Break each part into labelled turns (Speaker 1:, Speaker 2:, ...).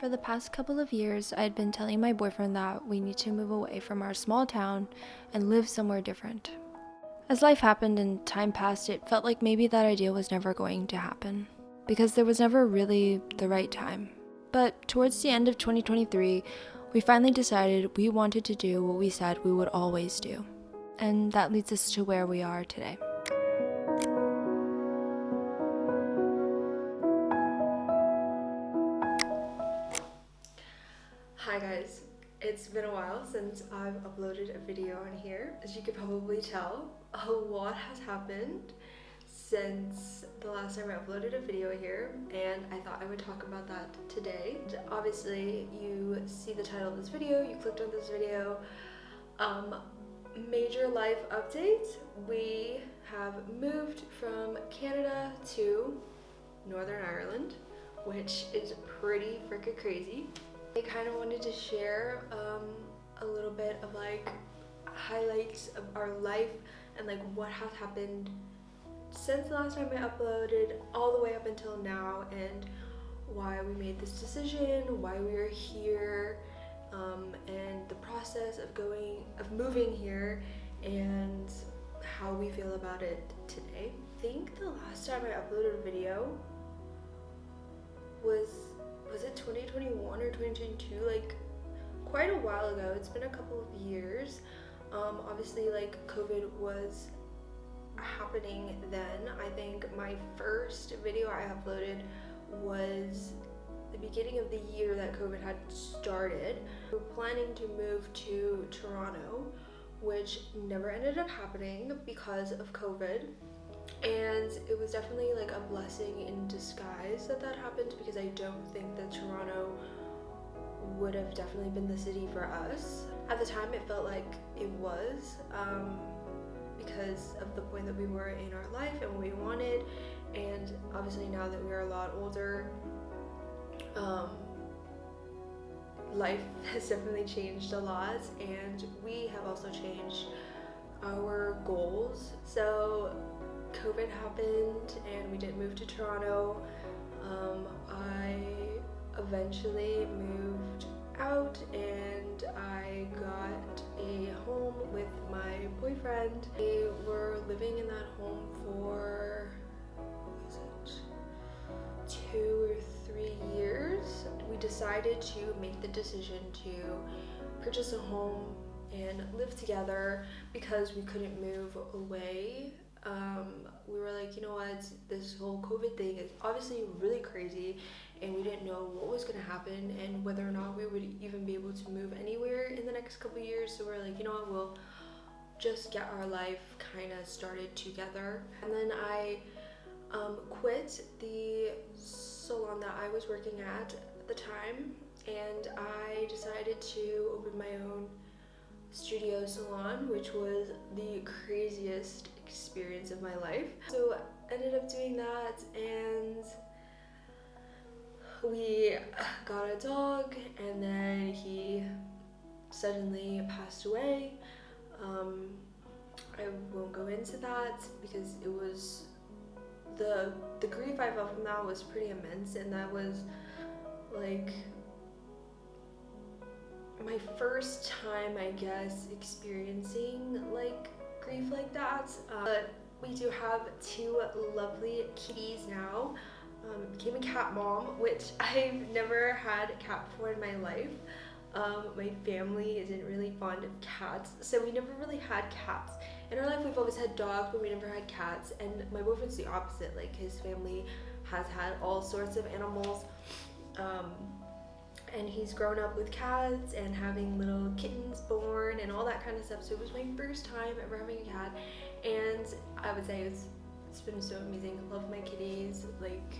Speaker 1: For the past couple of years, I had been telling my boyfriend that we need to move away from our small town and live somewhere different. As life happened and time passed, it felt like maybe that idea was never going to happen, because there was never really the right time. But towards the end of 2023, we finally decided we wanted to do what we said we would always do. And that leads us to where we are today.
Speaker 2: Hi guys, it's been a while since I've uploaded a video on here. As you could probably tell, a lot has happened since the last time I uploaded a video here, and I thought I would talk about that today. Obviously, you see the title of this video, you clicked on this video. Major life update. We have moved from Canada to Northern Ireland, which is pretty freaking crazy. I kind of wanted to share a little bit of like highlights of our life and like what has happened since the last time I uploaded all the way up until now, and why we made this decision, why we are here, and the process of moving here, and how we feel about it today. I think the last time I uploaded a video was it 2021 or 2022? Like quite a while ago. It's been a couple of years. Obviously, like COVID was happening then. I think my first video I uploaded was the beginning of the year that COVID had started. We were planning to move to Toronto, which never ended up happening because of COVID. And it was definitely like a blessing in disguise that happened, because I don't think that Toronto would have definitely been the city for us. At the time it felt like it was, because of the point that we were in our life and what we wanted. And obviously now that we are a lot older, life has definitely changed a lot, and we have also changed our goals. So COVID happened and we didn't move to Toronto. I eventually moved out and I got a home with my boyfriend. We were living in that home for, what was it, 2 or 3 years. We decided to make the decision to purchase a home and live together because we couldn't move away. We were like, you know what, this whole COVID thing is obviously really crazy, and we didn't know what was going to happen and whether or not we would even be able to move anywhere in the next couple years. So we're like, you know what, we'll just get our life kind of started together. And then I quit the salon that I was working at the time, and I decided to open my own studio salon, which was the craziest experience of my life. So I ended up doing that, and we got a dog, and then he suddenly passed away. I won't go into that because it was the grief I felt from that was pretty immense, and that was like my first time, I guess, experiencing like grief like that. But we do have 2 lovely kitties now. Became a cat mom, which I've never had a cat before in my life. My family isn't really fond of cats, so we never really had cats. In our life we've always had dogs, but we never had cats. And my boyfriend's the opposite. Like, his family has had all sorts of animals. And he's grown up with cats and having little kittens born and all that kind of stuff. So it was my first time ever having a cat, and I would say it's been so amazing. I love my kitties. Like,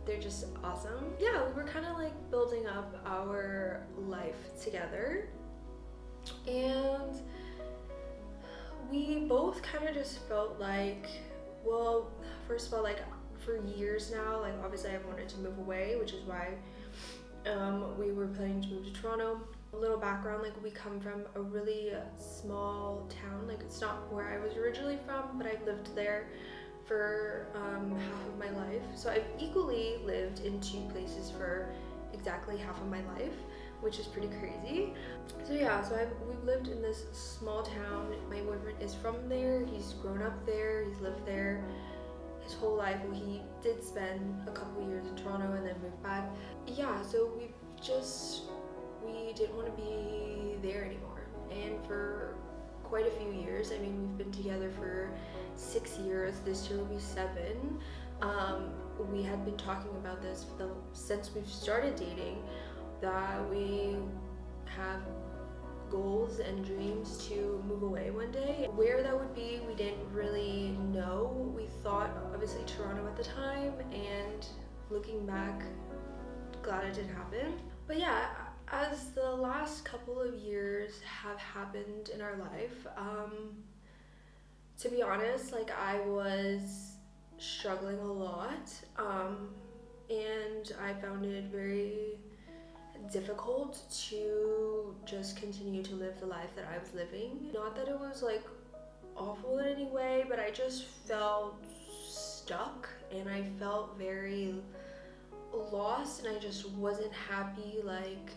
Speaker 2: they're just awesome. Yeah, we were kind of like building up our life together, and we both kind of just felt like, well, first of all, like for years now, like obviously I wanted to move away, which is why we were planning to move to Toronto. A little background, like we come from a really small town. Like, it's not where I was originally from, but I've lived there for half of my life. So I've equally lived in 2 places for exactly half of my life, which is pretty crazy. So yeah, we've lived in this small town. My boyfriend is from there. He's grown up there. He's lived there his whole life. Well, he did spend a couple years in Toronto and then moved back. Yeah, so we didn't want to be there anymore. And for quite a few years, I mean, we've been together for 6 years. This year will be 7. We had been talking about this since we've started dating, that we have goals and dreams to move away one day. Where that would be, we didn't really know. We thought obviously Toronto at the time, and looking back, glad it didn't happen. But yeah, as the last couple of years have happened in our life, to be honest, like, I was struggling a lot, and I found it very difficult to just continue to live the life that I was living. Not that it was like awful in any way, but I just felt stuck and I felt very lost, and I just wasn't happy like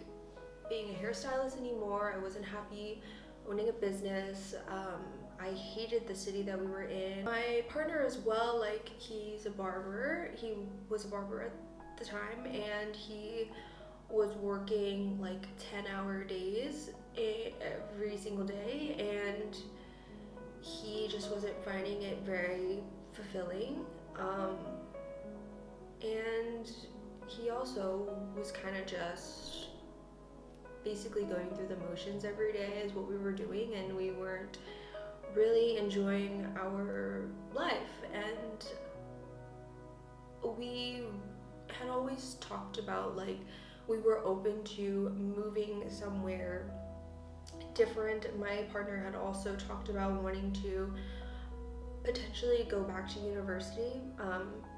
Speaker 2: being a hairstylist anymore. I wasn't happy owning a business. I hated the city that we were in. My partner as well, like, he's a barber. He was a barber at the time, and he was working like 10-hour days every single day, and he just wasn't finding it very fulfilling. And he also was kind of just basically going through the motions every day is what we were doing, and we weren't really enjoying our life. And we had always talked about, like, we were open to moving somewhere different. My partner had also talked about wanting to potentially go back to university.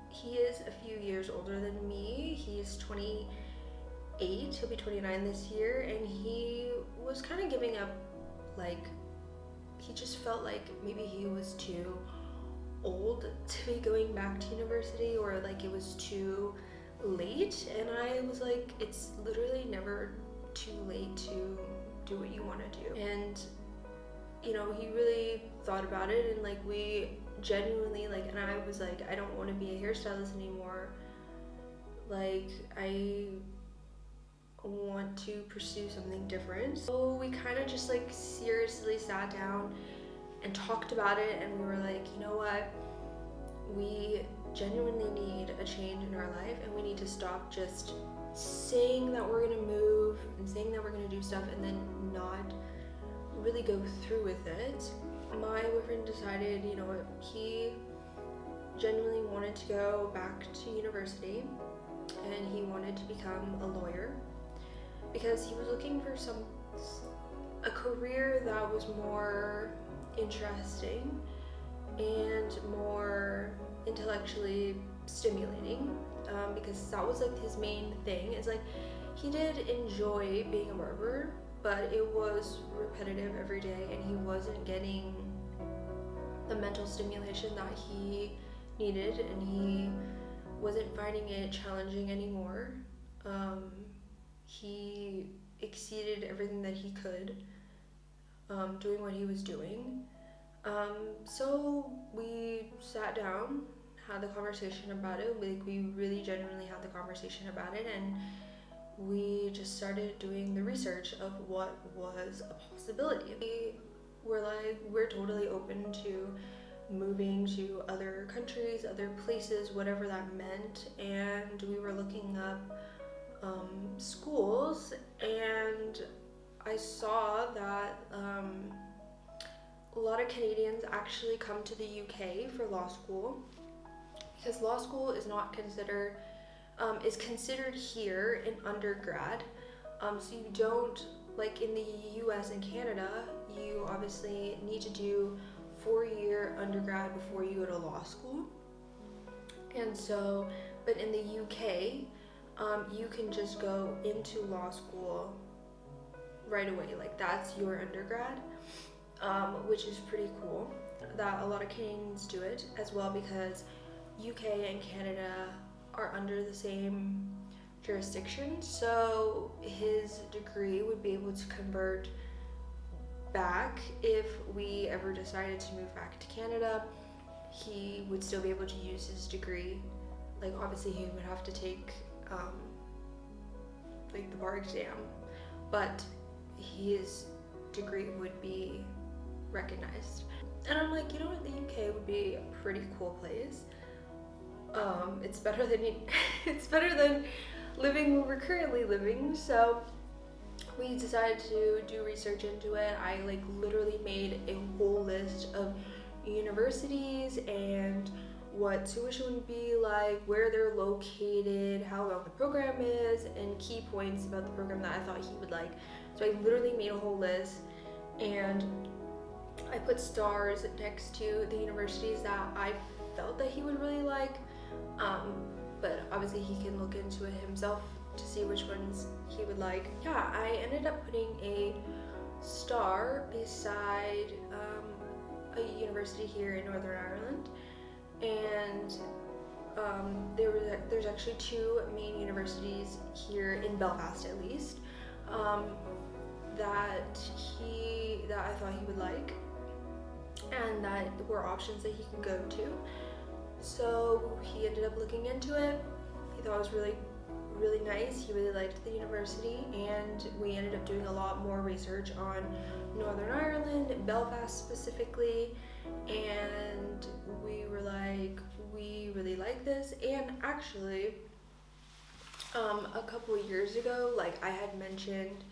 Speaker 2: He is a few years older than me. He's 28, he'll be 29 this year, and he was kind of giving up, like, he just felt like maybe he was too old to be going back to university, or like it was too late. And I was like, it's literally never too late to do what you want to do. And you know, he really thought about it, and like, we genuinely, like, and I was like, I don't want to be a hairstylist anymore. Like, I want to pursue something different. So we kind of just like seriously sat down and talked about it, and we were like, you know what, we genuinely need a change in our life, and we need to stop just saying that we're gonna move and saying that we're gonna do stuff and then not really go through with it. My boyfriend decided, you know what, he genuinely wanted to go back to university, and he wanted to become a lawyer because he was looking for a career that was more interesting and more intellectually stimulating, because that was like his main thing. It's like, he did enjoy being a barber, but it was repetitive every day, and he wasn't getting the mental stimulation that he needed, and he wasn't finding it challenging anymore. He exceeded everything that he could, doing what he was doing. So we sat down, had the conversation about it. Like, we really genuinely had the conversation about it, and we just started doing the research of what was a possibility. We were like, we're totally open to moving to other countries, other places, whatever that meant. And we were looking up schools, and I saw that a lot of Canadians actually come to the UK for law school, because law school is not considered is considered here an undergrad. So you don't, like in the US and Canada, you obviously need to do 4-year undergrad before you go to law school. And so, but in the UK, you can just go into law school right away. Like, that's your undergrad, which is pretty cool that a lot of Canadians do it as well, because UK and Canada are under the same jurisdiction, so his degree would be able to convert back if we ever decided to move back to Canada. He would still be able to use his degree. Like, obviously he would have to take like the bar exam, but his degree would be recognized. And I'm like, you know what, the UK would be a pretty cool place. It's better than it's better than living where we're currently living. So we decided to do research into it. I like literally made a whole list of universities and what tuition would be like, where they're located, how long the program is, and key points about the program that I thought he would like. So I literally made a whole list, and I put stars next to the universities that I felt that he would really like. But obviously he can look into it himself to see which ones he would like. Yeah, I ended up putting a star beside a university here in Northern Ireland, and there's actually two main universities here in Belfast, at least, that I thought he would like, and that were options that he could go to. So he ended up looking into it. He thought it was really, really nice. He really liked the university, and we ended up doing a lot more research on Northern Ireland, Belfast specifically, and we were like, we really like this. And actually, a couple of years ago, like, I had mentioned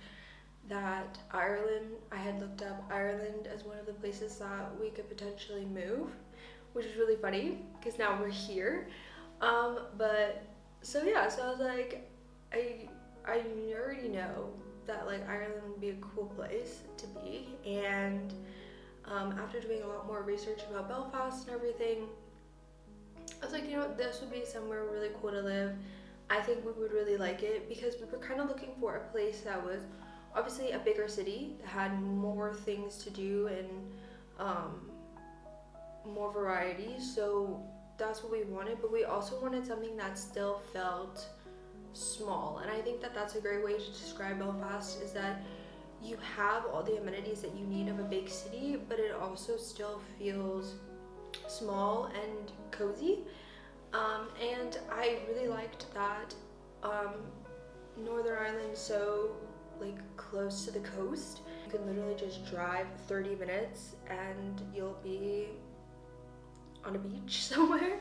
Speaker 2: that Ireland, I had looked up Ireland as one of the places that we could potentially move, which is really funny because now we're here. But so yeah, so I was like, I already know that like Ireland would be a cool place to be, and after doing a lot more research about Belfast and everything, I was like, you know what, this would be somewhere really cool to live. I think we would really like it, because we were kind of looking for a place that was obviously a bigger city that had more things to do and more variety. So that's what we wanted, but we also wanted something that still felt small. And I think that that's a great way to describe Belfast, is that you have all the amenities that you need of a big city, but it also still feels small and cozy. And I really liked that Northern Ireland is so like close to the coast. You can literally just drive 30 minutes and you'll be on a beach somewhere.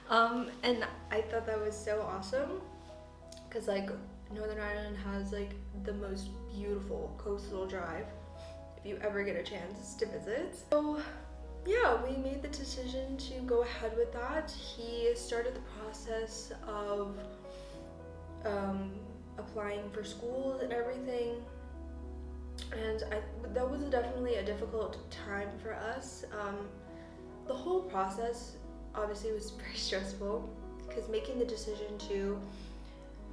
Speaker 2: And I thought that was so awesome, because like Northern Ireland has like the most beautiful coastal drive if you ever get a chance to visit. So yeah, we made the decision to go ahead with that. He started the process of applying for schools and everything, and that was definitely a difficult time for us. The whole process obviously was very stressful, because making the decision to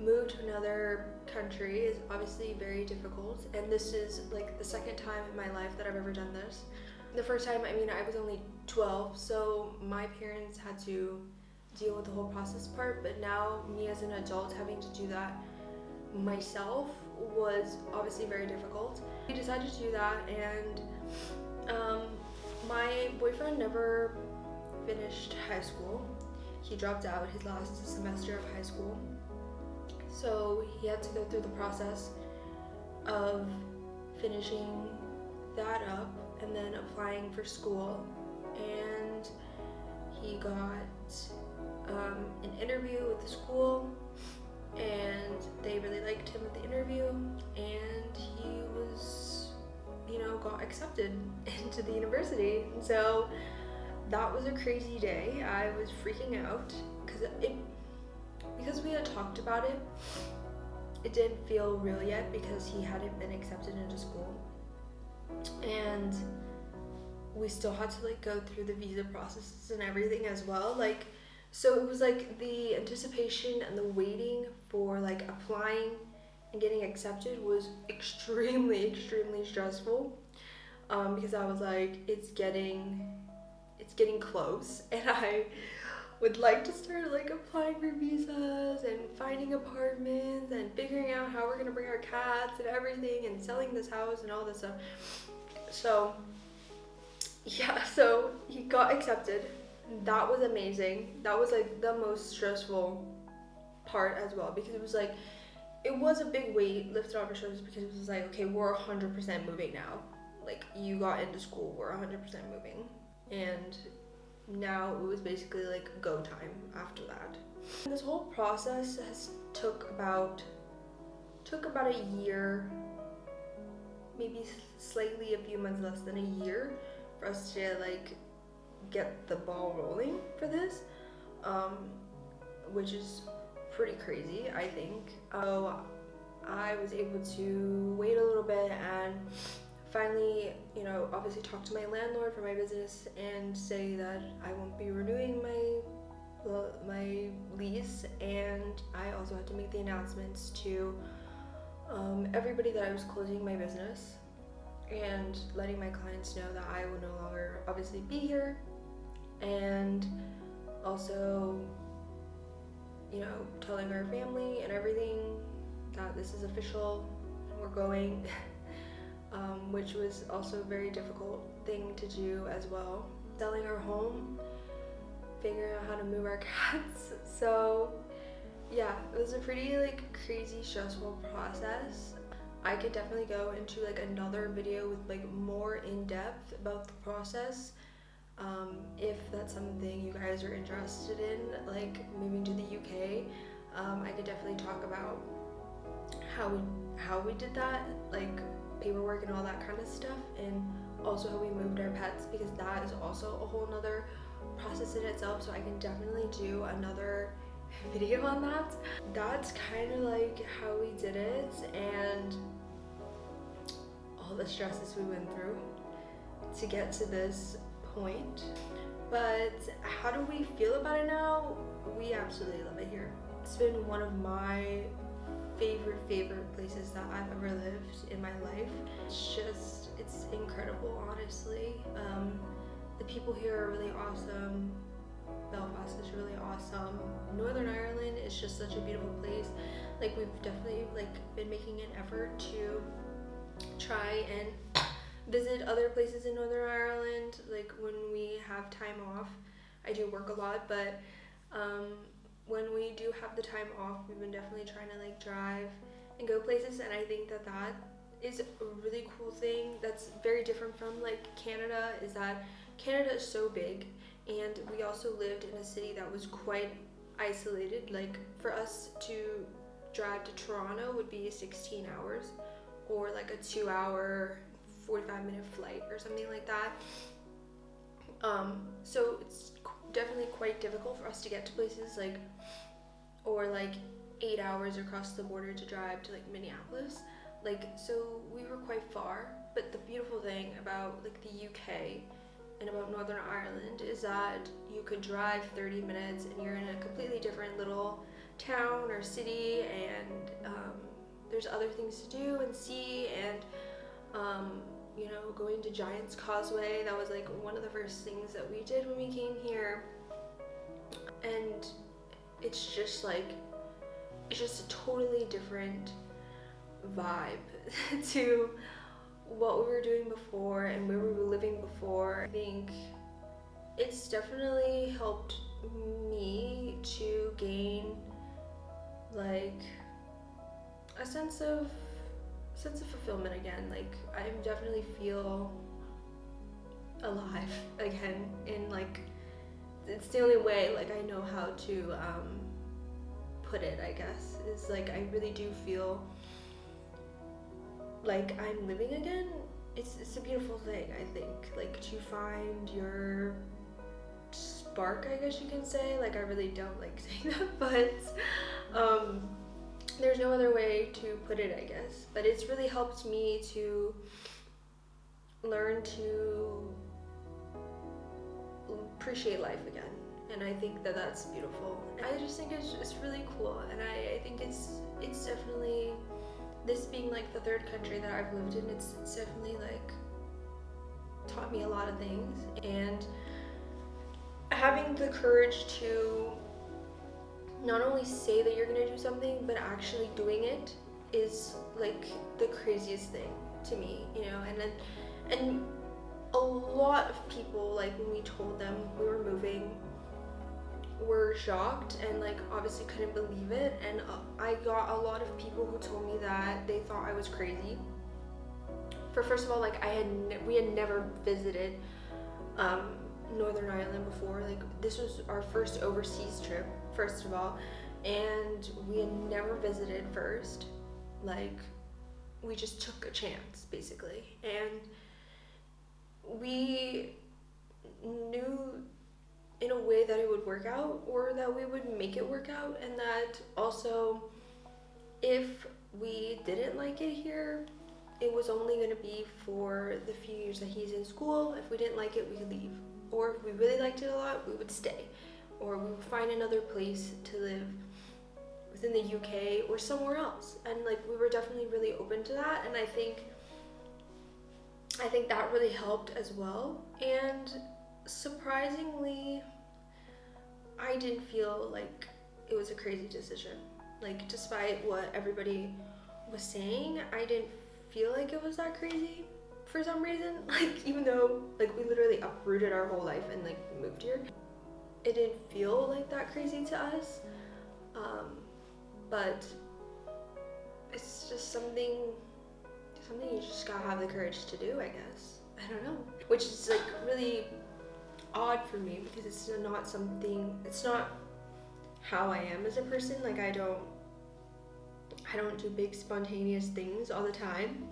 Speaker 2: move to another country is obviously very difficult, and this is like the second time in my life that I've ever done this. The first time, I mean, I was only 12, so my parents had to deal with the whole process part, but now me as an adult having to do that myself was obviously very difficult. We decided to do that, and my boyfriend never finished high school. He dropped out his last semester of high school, so he had to go through the process of finishing that up and then applying for school, and he got an interview with the school, and they really liked him at the interview, and he was, you know, got accepted into the university. And so that was a crazy day. I was freaking out because we had talked about it. It didn't feel real yet because he hadn't been accepted into school, and we still had to like go through the visa processes and everything as well. Like, so it was like the anticipation and the waiting for like applying and getting accepted was extremely stressful, because I was like, it's getting close, and would like to start like applying for visas and finding apartments and figuring out how we're gonna bring our cats and everything and selling this house and all this stuff. So yeah, so he got accepted. That was amazing. That was like the most stressful part as well, because it was like, it was a big weight lifted off our shoulders, because it was like, okay, we're 100% moving now. Like, you got into school, we're 100% moving. And now it was basically like go time after that. And this whole process took about a year, maybe slightly a few months less than a year, for us to like get the ball rolling for this, which is pretty crazy, I think. So I was able to wait a little bit and finally, you know, obviously talk to my landlord for my business and say that I won't be renewing my lease, and I also had to make the announcements to everybody that I was closing my business and letting my clients know that I will no longer obviously be here, and also, you know, telling our family and everything that this is official and we're going, which was also a very difficult thing to do as well. Selling our home, figuring out how to move our cats. So yeah, it was a pretty like crazy stressful process. I could definitely go into like another video with like more in depth about the process, if that's something you guys are interested in, like moving to the UK. I could definitely talk about how we did that, like paperwork and all that kind of stuff, and also how we moved our pets, because that is also a whole nother process in itself. So I can definitely do another video on that. That's kind of like how we did it, and all the stresses we went through to get to this point. But how do we feel about it now? We absolutely love it here. It's been one of my favorite places that I've ever lived in my life. It's incredible, honestly. The people here are really awesome. Belfast is really awesome. Northern Ireland is just such a beautiful place. Like, we've definitely like been making an effort to try and visit other places in Northern Ireland, like when we have time off. I do work a lot, but when we do have the time off, we've been definitely trying to like drive and go places, and I think that that is a really cool thing that's very different from like Canada, is that Canada is so big, and we also lived in a city that was quite isolated. Like, for us to drive to Toronto would be 16 hours, or like a 2-hour 45-minute flight or something like that. So it's definitely quite difficult for us to get to places, like, or like 8 hours across the border to drive to like Minneapolis. Like, so we were quite far. But the beautiful thing about like the UK and about Northern Ireland is that you could drive 30 minutes and you're in a completely different little town or city, and there's other things to do and see, and you know, going to Giant's Causeway, that was like one of the first things that we did when we came here. And it's just like, it's just a totally different vibe to what we were doing before and where we were living before. I think it's definitely helped me to gain like a sense of fulfillment again. Like, I definitely feel alive again, in like, it's the only way like I know how to put it, I guess, is like I really do feel like I'm living again. It's a beautiful thing, I think, like to find your spark, I guess you can say. Like, I really don't like saying that, but there's no other way to put it, I guess. But it's really helped me to learn to appreciate life again, and I think that that's beautiful. I just think it's really cool, and I think it's definitely, this being like the third country that I've lived in, it's definitely like taught me a lot of things. And having the courage to not only say that you're gonna do something, but actually doing it is like the craziest thing to me, you know. And a lot of people, like when we told them we were moving, were shocked and like obviously couldn't believe it. And I got a lot of people who told me that they thought I was crazy. For first of all, like we had never visited Northern Ireland before. Like this was our first overseas trip, first of all, and we had never visited first. Like we just took a chance basically, and we knew in a way that it would work out, or that we would make it work out, and that also if we didn't like it here, it was only going to be for the few years that he's in school. If we didn't like it, we could leave, or if we really liked it a lot, we would stay, or we would find another place to live within the UK or somewhere else. And like we were definitely really open to that, and I think that really helped as well. And surprisingly, I didn't feel like it was a crazy decision. Like despite what everybody was saying, I didn't feel like it was that crazy for some reason. Like even though like we literally uprooted our whole life and like moved here, it didn't feel like that crazy to us. But it's just something you just gotta have the courage to do, I guess. I don't know. Which is like really odd for me because it's not how I am as a person. Like I don't do big spontaneous things all the time.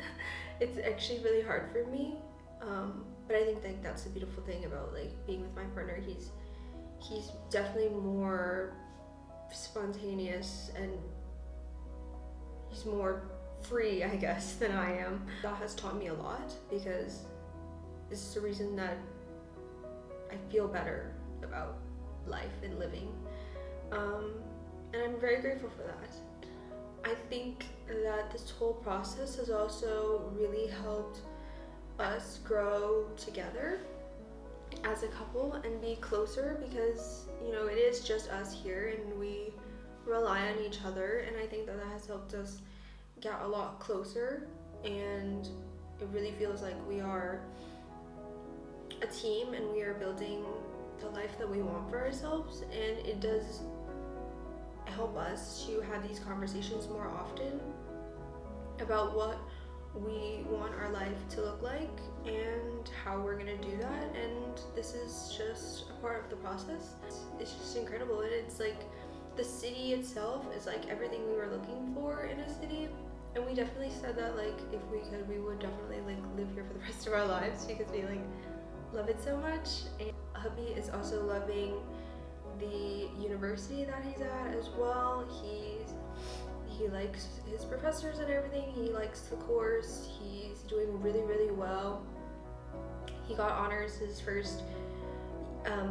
Speaker 2: It's actually really hard for me. But I think like that's the beautiful thing about like being with my partner. He's definitely more spontaneous and he's more free, I guess, than I am. That has taught me a lot because this is the reason that I feel better about life and living. And I'm very grateful for that. I think that this whole process has also really helped us grow together as a couple and be closer because, you know, it is just us here and we rely on each other, and I think that has helped us get a lot closer, and it really feels like we are a team and we are building the life that we want for ourselves. And it does help us to have these conversations more often about what we want our life to look like and how we're gonna do that. And this is just a part of the process. It's just incredible. And it's like the city itself is like everything we were looking for in a city. And we definitely said that like if we could, we would definitely like live here for the rest of our lives because we like love it so much. And hubby is also loving the university that he's at as well. He likes his professors and everything. He likes the course. He's doing really, really well. He got honors his first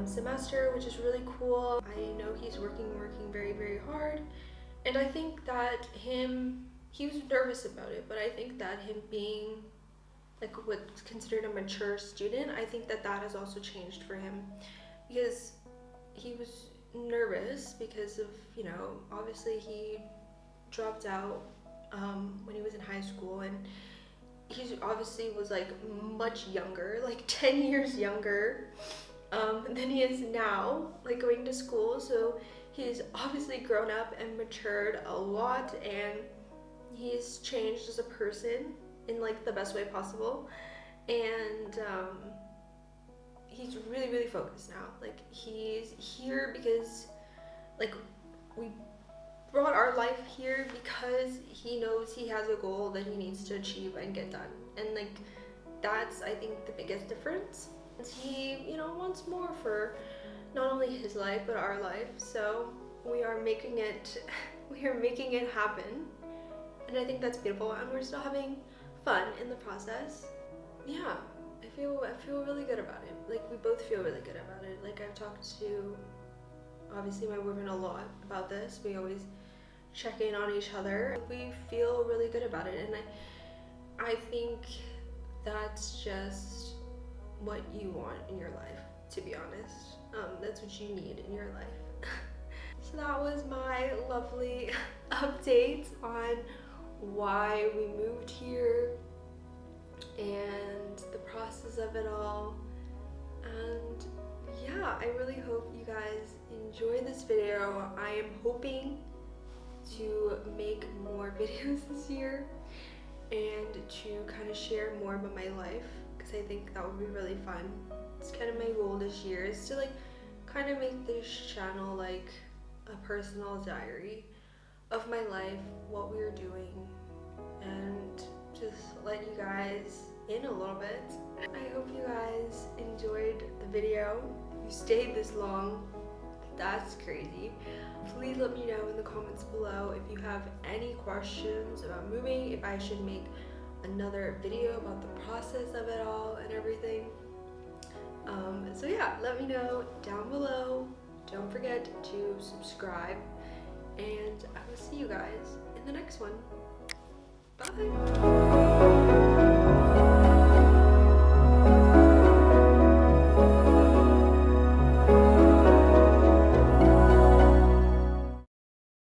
Speaker 2: semester, which is really cool. I know he's working very, very hard. And I think that he was nervous about it, but I think that him being like what's considered a mature student, I think that has also changed for him, because he was nervous because of, you know, obviously he dropped out when he was in high school, and he obviously was like much younger, like 10 years younger than he is now, like going to school. So he's obviously grown up and matured a lot, and he's changed as a person in like the best way possible. And he's really, really focused now. Like he's here because like we brought our life here because he knows he has a goal that he needs to achieve and get done. And like that's, I think, the biggest difference. He, you know, wants more for not only his life but our life. So we are making it happen. And I think that's beautiful, and we're still having fun in the process. Yeah, I feel really good about it. Like we both feel really good about it. Like I've talked to obviously my boyfriend a lot about this. We always check in on each other. We feel really good about it, and I think that's just what you want in your life, to be honest. That's what you need in your life. So that was my lovely update on why we moved here and the process of it all. And yeah, I really hope you guys enjoy this video. I am hoping to make more videos this year and to kind of share more about my life, because I think that would be really fun. It's kind of my goal this year, is to like kind of make this channel like a personal diary of my life, what we were doing, and just let you guys in a little bit. I hope you guys enjoyed the video. If you stayed this long, that's crazy. Please let me know in the comments below if you have any questions about moving, if I should make another video about the process of it all and everything. So yeah, let me know down below. Don't forget to subscribe, and I will see you guys in the next one. Bye!